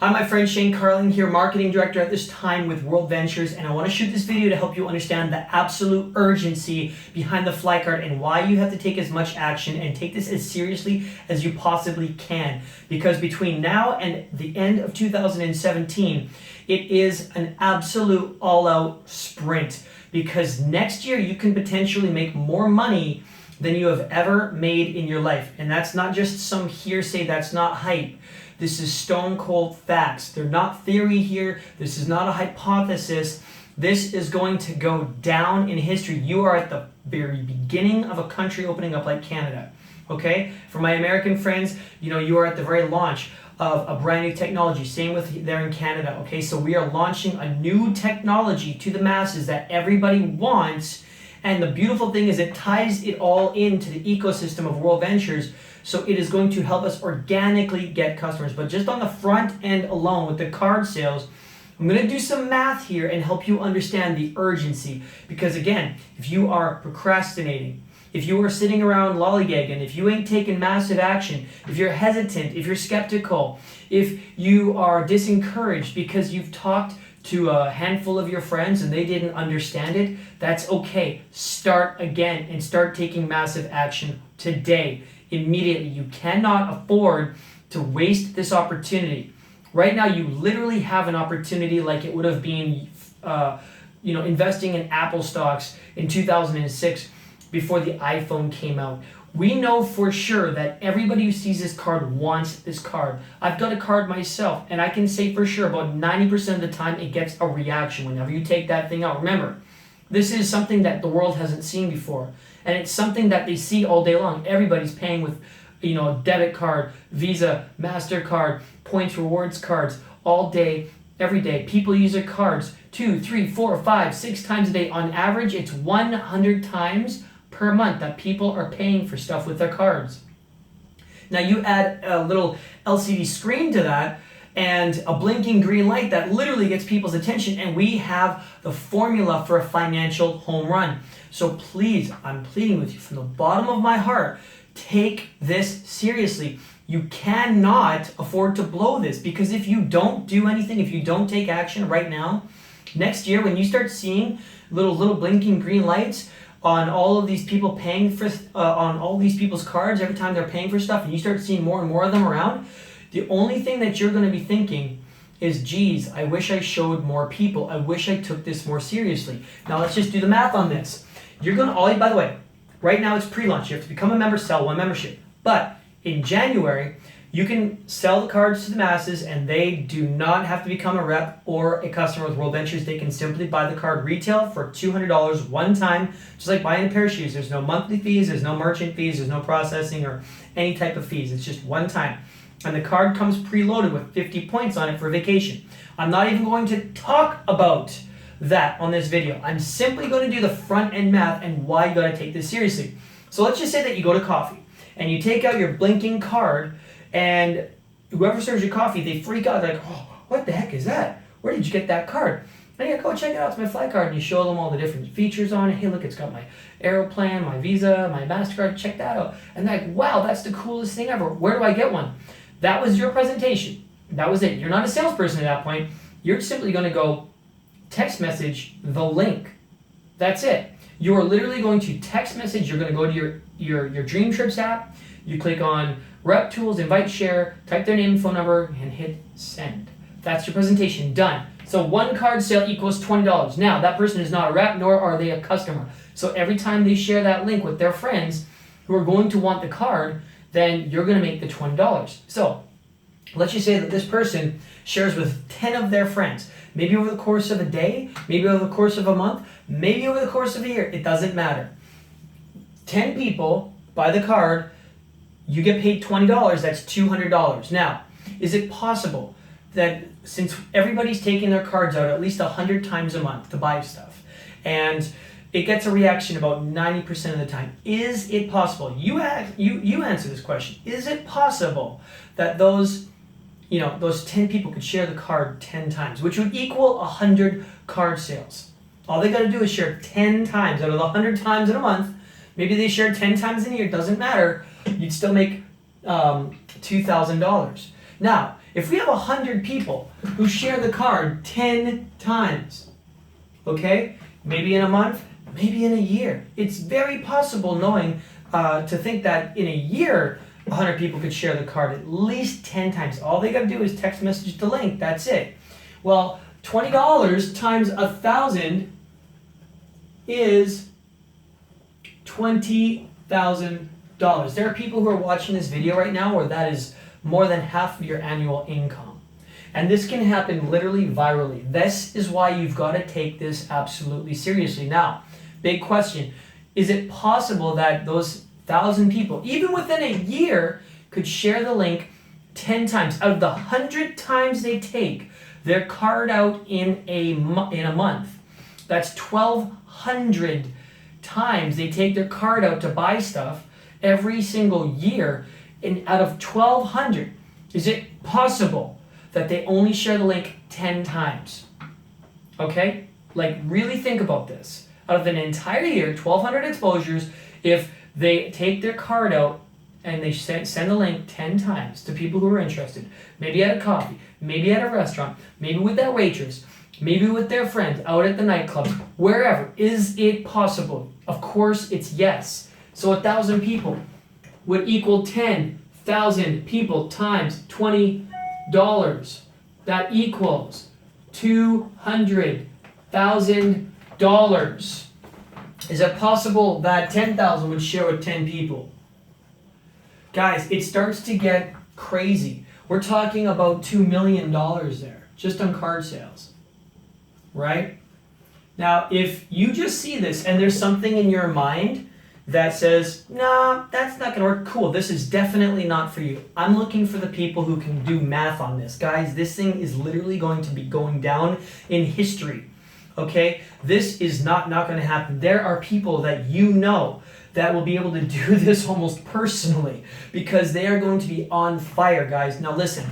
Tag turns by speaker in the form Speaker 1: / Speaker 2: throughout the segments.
Speaker 1: Hi, my friend Shane Carling here, Marketing Director at this time with World Ventures, and I want to shoot this video to help you understand the absolute urgency behind the fly card and why you have to take as much action and take this as seriously as you possibly can. Because between now and the end of 2017, it is an absolute all-out sprint. Because next year you can potentially make more money than you have ever made in your life. And that's not just some hearsay, that's not hype. This is stone cold facts. They're not theory here. This is not a hypothesis. This is going to go down in history. You are at the very beginning of a country opening up like Canada. Okay? For my American friends, you are at the very launch of a brand new technology. Same with there in Canada. Okay? So we are launching a new technology to the masses that everybody wants. And the beautiful thing is it ties it all into the ecosystem of World Ventures. So it is going to help us organically get customers. But just on the front end alone with the card sales, I'm going to do some math here and help you understand the urgency. Because again, if you are procrastinating, if you are sitting around lollygagging, if you ain't taking massive action, if you're hesitant, if you're skeptical, if you are disencouraged because you've talked to a handful of your friends and they didn't understand it, that's okay. Start again and start taking massive action today, immediately. You cannot afford to waste this opportunity. Right now, you literally have an opportunity like it would have been, investing in Apple stocks in 2006 before the iPhone came out. We know for sure that everybody who sees this card wants this card. I've got a card myself, and I can say for sure about 90% of the time it gets a reaction whenever you take that thing out. Remember, this is something that the world hasn't seen before, and it's something that they see all day long. Everybody's paying with, a debit card, Visa, MasterCard, points, rewards cards, all day, every day. People use their cards 2, 3, 4, 5, 6 times a day. On average, it's 100 times per month that people are paying for stuff with their cards. Now you add a little LCD screen to that and a blinking green light that literally gets people's attention, and we have the formula for a financial home run. So please, I'm pleading with you from the bottom of my heart, take this seriously. You cannot afford to blow this, because if you don't do anything, if you don't take action right now, next year when you start seeing little blinking green lights on all of these people paying for, on all these people's cards every time they're paying for stuff, and you start seeing more and more of them around, the only thing that you're going to be thinking is, geez, I wish I showed more people. I wish I took this more seriously. Now let's just do the math on this. You're going to, by the way, right now it's pre-launch. You have to become a member, sell one membership. But in January, you can sell the cards to the masses, and they do not have to become a rep or a customer with World Ventures. They can simply buy the card retail for $200 one time, just like buying a pair of shoes. There's no monthly fees, there's no merchant fees, there's no processing or any type of fees. It's just one time. And the card comes preloaded with 50 points on it for vacation. I'm not even going to talk about that on this video. I'm simply going to do the front end math and why you got to take this seriously. So let's just say that you go to coffee and you take out your blinking card, and whoever serves your coffee, they freak out. They're like, oh, what the heck is that? Where did you get that card? And you're like, oh, check it out, it's my fly card. And you show them all the different features on it. Hey, look, it's got my Aeroplan, my Visa, my MasterCard, check that out. And they're like, wow, that's the coolest thing ever. Where do I get one? That was your presentation. That was it. You're not a salesperson at that point. You're simply going to go text message the link. That's it. You are literally going to text message. You're going to go to your Dream Trips app. You click on Rep Tools, Invite Share, type their name and phone number, and hit send. That's your presentation. Done. So one card sale equals $20. Now, that person is not a rep, nor are they a customer. So every time they share that link with their friends who are going to want the card, then you're going to make the $20. So let's just say that this person shares with 10 of their friends, maybe over the course of a day, maybe over the course of a month, maybe over the course of a year. It doesn't matter. 10 people buy the card, you get paid $20, that's $200. Now, is it possible that since everybody's taking their cards out at least 100 times a month to buy stuff, and it gets a reaction about 90% of the time, is it possible? You answer this question. Is it possible that those 10 people could share the card 10 times, which would equal 100 card sales? All they got to do is share 10 times out of the 100 times in a month. Maybe they share 10 times in a year, doesn't matter. You'd still make $2,000. Now, If we have 100 people who share the card 10 times, okay, maybe in a month, maybe in a year, it's very possible to think that in a year, 100 people could share the card at least 10 times. All they got to do is text message the link. That's it. Well, $20 times 1,000 is $20,000. There are people who are watching this video right now where that is more than half of your annual income. And this can happen literally virally. This is why you've got to take this absolutely seriously. Now, big question. Is it possible that those 1,000 people, even within a year, could share the link 10 times? Out of the 100 times they take their card out in a month, that's 1,200 times they take their card out to buy stuff every single year. And out of 1,200, is it possible that they only share the link 10 times? Okay? Like, really think about this. Out of an entire year, 1,200 exposures, if they take their card out and they send the link 10 times to people who are interested, maybe at a coffee, maybe at a restaurant, maybe with that waitress, maybe with their friends out at the nightclubs, wherever, is it possible? Of course it's yes. So 1,000 people would equal 10,000 people times $20. That equals $200,000. Is it possible that 10,000 would share with 10 people? Guys, it starts to get crazy. We're talking about $2 million there, just on card sales, right? Now, if you just see this and there's something in your mind that says, nah, that's not gonna work, cool, this is definitely not for you. I'm looking for the people who can do math on this. Guys, this thing is literally going to be going down in history. Okay, this is not going to happen. There are people that you know that will be able to do this almost personally because they are going to be on fire, guys. Now listen,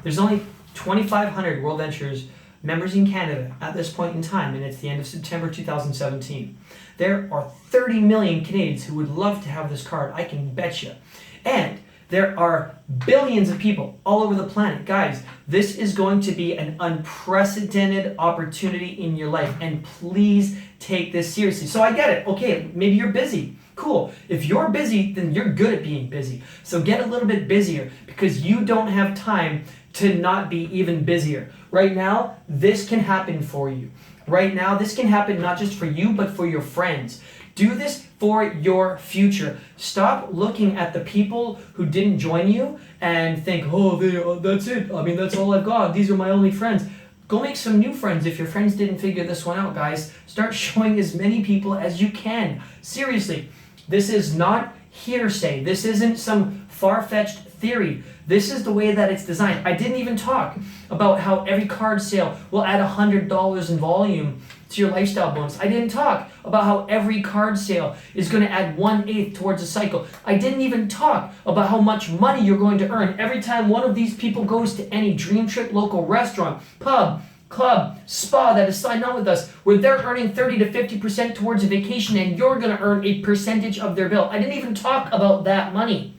Speaker 1: there's only 2,500 World Ventures members in Canada at this point in time, and it's the end of September 2017. There are 30 million Canadians who would love to have this card, I can bet you. And there are billions of people all over the planet. Guys, this is going to be an unprecedented opportunity in your life, and please take this seriously. So I get it. Okay, maybe you're busy. Cool. If you're busy, then you're good at being busy. So get a little bit busier because you don't have time to not be even busier. Right now, this can happen for you. Right now, this can happen not just for you, but for your friends. Do this for your future. Stop looking at the people who didn't join you and think, oh, that's it. I mean, that's all I've got. These are my only friends. Go make some new friends if your friends didn't figure this one out, guys. Start showing as many people as you can. Seriously, this is not hearsay. This isn't some far-fetched theory. This is the way that it's designed. I didn't even talk about how every card sale will add $100 in volume to your lifestyle bonus. I didn't talk about how every card sale is going to add 1/8 towards a cycle. I didn't even talk about how much money you're going to earn every time one of these people goes to any Dream Trip local restaurant, pub, club, spa that is signed on with us, where they're earning 30 to 50% towards a vacation and you're going to earn a percentage of their bill. I didn't even talk about that money.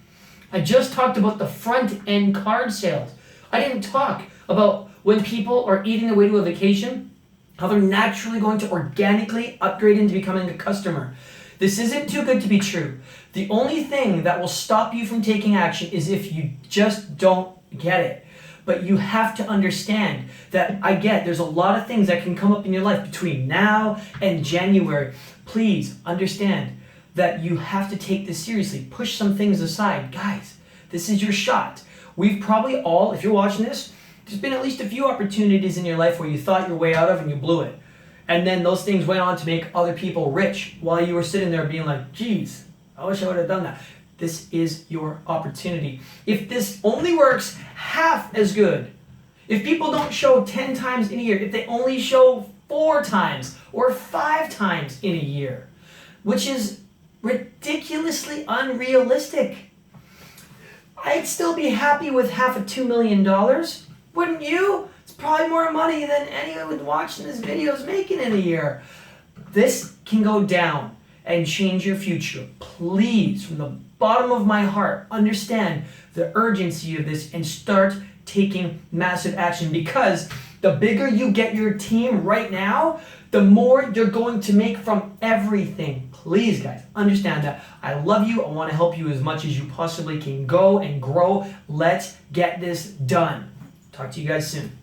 Speaker 1: I just talked about the front end card sales. I didn't talk about when people are eating their way to a vacation, how they're naturally going to organically upgrade into becoming a customer. This isn't too good to be true. The only thing that will stop you from taking action is if you just don't get it. But you have to understand that there's a lot of things that can come up in your life between now and January. Please understand that you have to take this seriously. Push some things aside. Guys, this is your shot. We've probably all, if you're watching this, there's been at least a few opportunities in your life where you thought your way out of and you blew it. And then those things went on to make other people rich while you were sitting there being like, geez, I wish I would have done that. This is your opportunity. If this only works half as good, if people don't show 10 times in a year, if they only show 4 times or 5 times in a year, which is ridiculously unrealistic, I'd still be happy with half of $2 million. Wouldn't you? It's probably more money than anyone watching this video is making in a year. This can go down and change your future. Please, from the bottom of my heart, understand the urgency of this and start taking massive action, because the bigger you get your team right now, the more you're going to make from everything. Please, guys, understand that. I love you. I want to help you as much as you possibly can. Go and grow. Let's get this done. Talk to you guys soon.